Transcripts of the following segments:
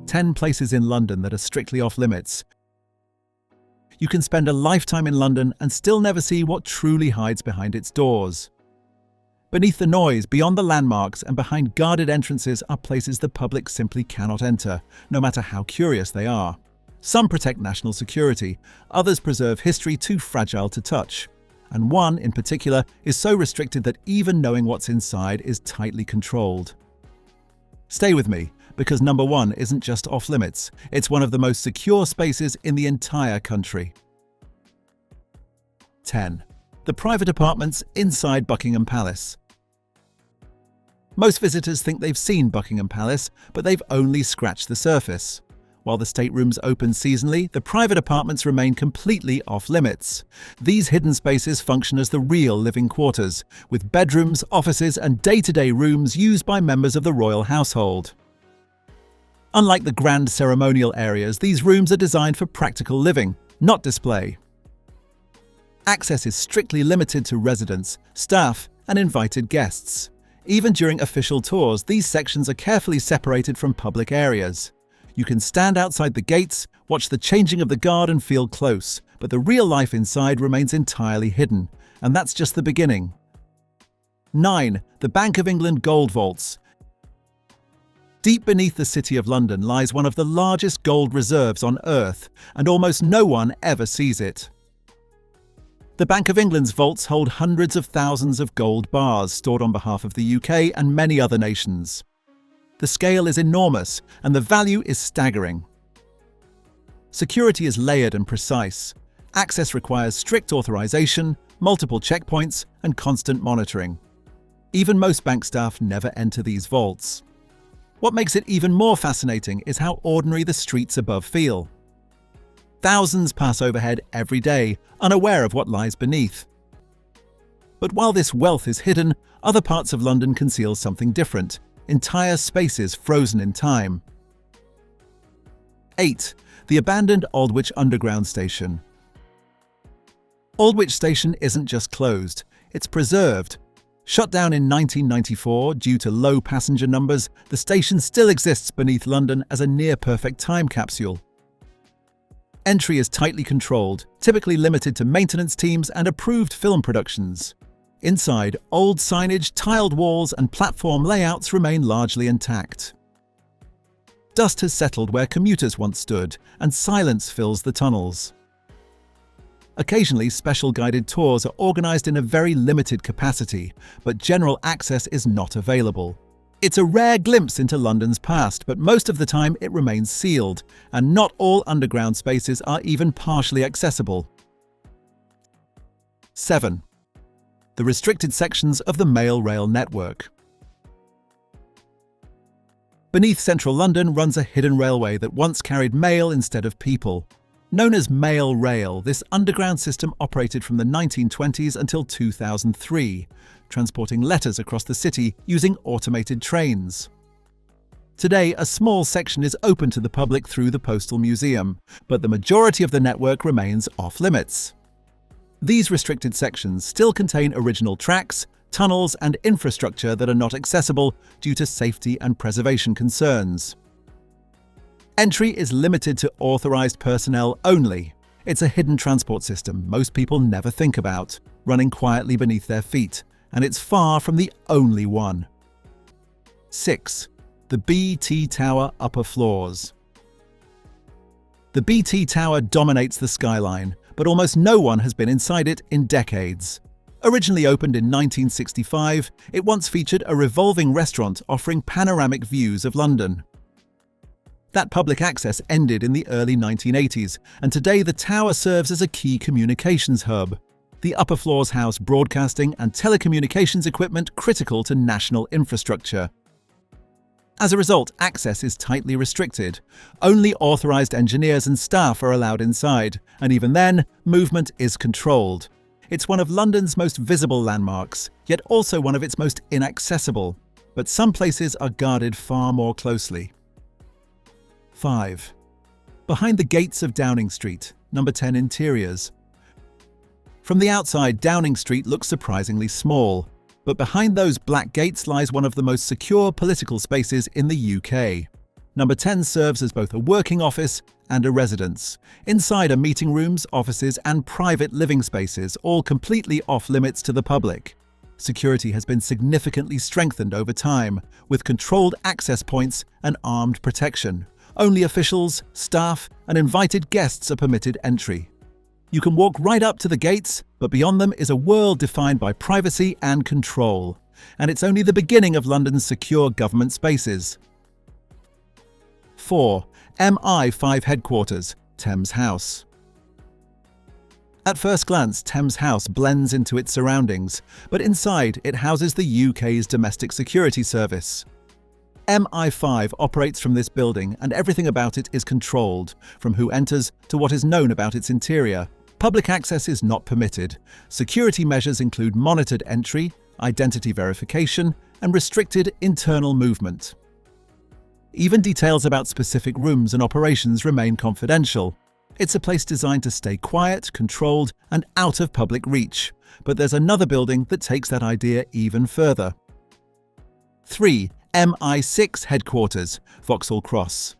10 places in London that are strictly off-limits. You can spend a lifetime in London and still never see what truly hides behind its doors. Beneath the noise, beyond the landmarks, and behind guarded entrances are places the public simply cannot enter, no matter how curious they are. Some protect national security, others preserve history too fragile to touch. And one, in particular, is so restricted that even knowing what's inside is tightly controlled. Stay with me, because number 1 isn't just off-limits, it's one of the most secure spaces in the entire country. 10. The private apartments inside Buckingham Palace. Most visitors think they've seen Buckingham Palace, but they've only scratched the surface. While the staterooms open seasonally, the private apartments remain completely off-limits. These hidden spaces function as the real living quarters, with bedrooms, offices, and day-to-day rooms used by members of the royal household. Unlike the grand ceremonial areas, these rooms are designed for practical living, not display. Access is strictly limited to residents, staff, and invited guests. Even during official tours, these sections are carefully separated from public areas. You can stand outside the gates, watch the changing of the guard and feel close, but the real life inside remains entirely hidden, and that's just the beginning. 9. The Bank of England Gold Vaults. Deep beneath the City of London lies one of the largest gold reserves on Earth, and almost no one ever sees it. The Bank of England's vaults hold hundreds of thousands of gold bars stored on behalf of the UK and many other nations. The scale is enormous, and the value is staggering. Security is layered and precise. Access requires strict authorization, multiple checkpoints, and constant monitoring. Even most bank staff never enter these vaults. What makes it even more fascinating is how ordinary the streets above feel. Thousands pass overhead every day, unaware of what lies beneath. But while this wealth is hidden, other parts of London conceal something different. Entire spaces frozen in time. 8. The abandoned Aldwych Underground Station. Aldwych Station isn't just closed, it's preserved. Shut down in 1994 due to low passenger numbers, the station still exists beneath London as a near-perfect time capsule. Entry is tightly controlled, typically limited to maintenance teams and approved film productions. Inside, old signage, tiled walls, and platform layouts remain largely intact. Dust has settled where commuters once stood, and silence fills the tunnels. Occasionally, special guided tours are organized in a very limited capacity, but general access is not available. It's a rare glimpse into London's past, but most of the time it remains sealed, and not all underground spaces are even partially accessible. 7. The restricted sections of the Mail Rail network. Beneath central London runs a hidden railway that once carried mail instead of people. Known as Mail Rail, this underground system operated from the 1920s until 2003, transporting letters across the city using automated trains. Today, a small section is open to the public through the Postal Museum, but the majority of the network remains off-limits. These restricted sections still contain original tracks, tunnels, and infrastructure that are not accessible due to safety and preservation concerns. Entry is limited to authorized personnel only. It's a hidden transport system most people never think about, running quietly beneath their feet, and it's far from the only one. 6. The BT Tower upper floors. The BT Tower dominates the skyline, but almost no one has been inside it in decades. Originally opened in 1965, it once featured a revolving restaurant offering panoramic views of London. That public access ended in the early 1980s, and today the tower serves as a key communications hub. The upper floors house broadcasting and telecommunications equipment critical to national infrastructure. As a result, access is tightly restricted. Only authorized engineers and staff are allowed inside, and even then, movement is controlled. It's one of London's most visible landmarks, yet also one of its most inaccessible. But some places are guarded far more closely. 5. Behind the gates of Downing Street, number 10 Interiors. From the outside, Downing Street looks surprisingly small. But behind those black gates lies one of the most secure political spaces in the UK. Number 10 serves as both a working office and a residence. Inside are meeting rooms, offices, and private living spaces, all completely off-limits to the public. Security has been significantly strengthened over time, with controlled access points and armed protection. Only officials, staff, and invited guests are permitted entry. You can walk right up to the gates, but beyond them is a world defined by privacy and control. And it's only the beginning of London's secure government spaces. 4. MI5 Headquarters, Thames House. At first glance, Thames House blends into its surroundings, but inside it houses the UK's Domestic Security Service. MI5 operates from this building, and everything about it is controlled, from who enters to what is known about its interior. Public access is not permitted. Security measures include monitored entry, identity verification, and restricted internal movement. Even details about specific rooms and operations remain confidential. It's a place designed to stay quiet, controlled, and out of public reach. But there's another building that takes that idea even further. 3. MI6 Headquarters, Vauxhall Cross.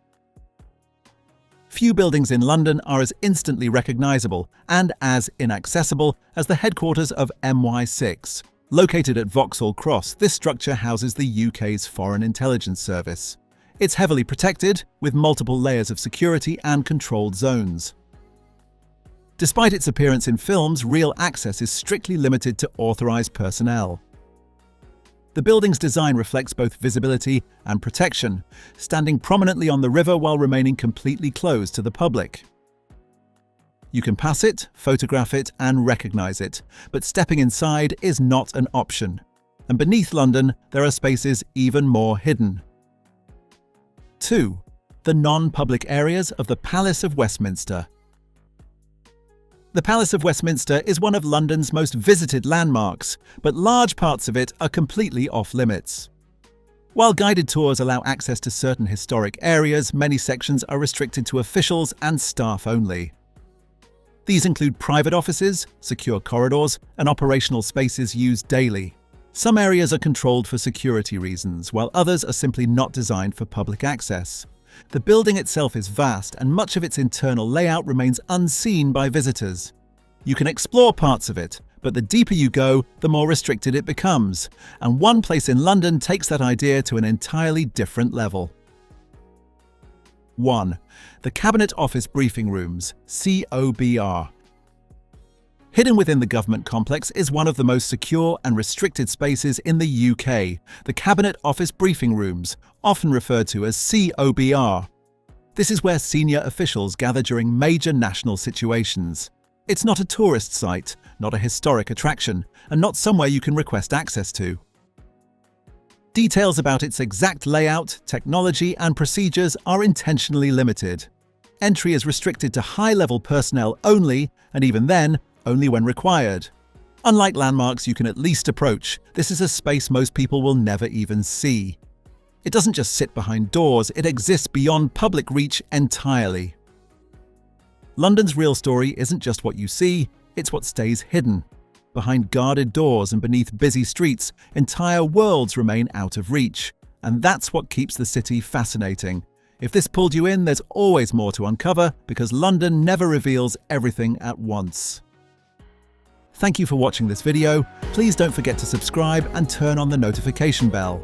Few buildings in London are as instantly recognisable and as inaccessible as the headquarters of MI6. Located at Vauxhall Cross, this structure houses the UK's Foreign Intelligence Service. It's heavily protected, with multiple layers of security and controlled zones. Despite its appearance in films, real access is strictly limited to authorised personnel. The building's design reflects both visibility and protection, standing prominently on the river while remaining completely closed to the public. You can pass it, photograph it, and recognise it, but stepping inside is not an option. And beneath London, there are spaces even more hidden. 2. The non-public areas of the Palace of Westminster. The Palace of Westminster is one of London's most visited landmarks, but large parts of it are completely off-limits. While guided tours allow access to certain historic areas, many sections are restricted to officials and staff only. These include private offices, secure corridors, and operational spaces used daily. Some areas are controlled for security reasons, while others are simply not designed for public access. The building itself is vast, and much of its internal layout remains unseen by visitors. You can explore parts of it, but the deeper you go, the more restricted it becomes, and one place in London takes that idea to an entirely different level. 1. The Cabinet Office Briefing Rooms, COBR. Hidden within the government complex is one of the most secure and restricted spaces in the UK, the Cabinet Office Briefing Rooms, often referred to as COBR. This is where senior officials gather during major national situations. It's not a tourist site, not a historic attraction, and not somewhere you can request access to. Details about its exact layout, technology, and procedures are intentionally limited. Entry is restricted to high-level personnel only, and even then, only when required. Unlike landmarks you can at least approach, this is a space most people will never even see. It doesn't just sit behind doors, it exists beyond public reach entirely. London's real story isn't just what you see, it's what stays hidden. Behind guarded doors and beneath busy streets, entire worlds remain out of reach. And that's what keeps the city fascinating. If this pulled you in, there's always more to uncover, because London never reveals everything at once. Thank you for watching this video. Please don't forget to subscribe and turn on the notification bell.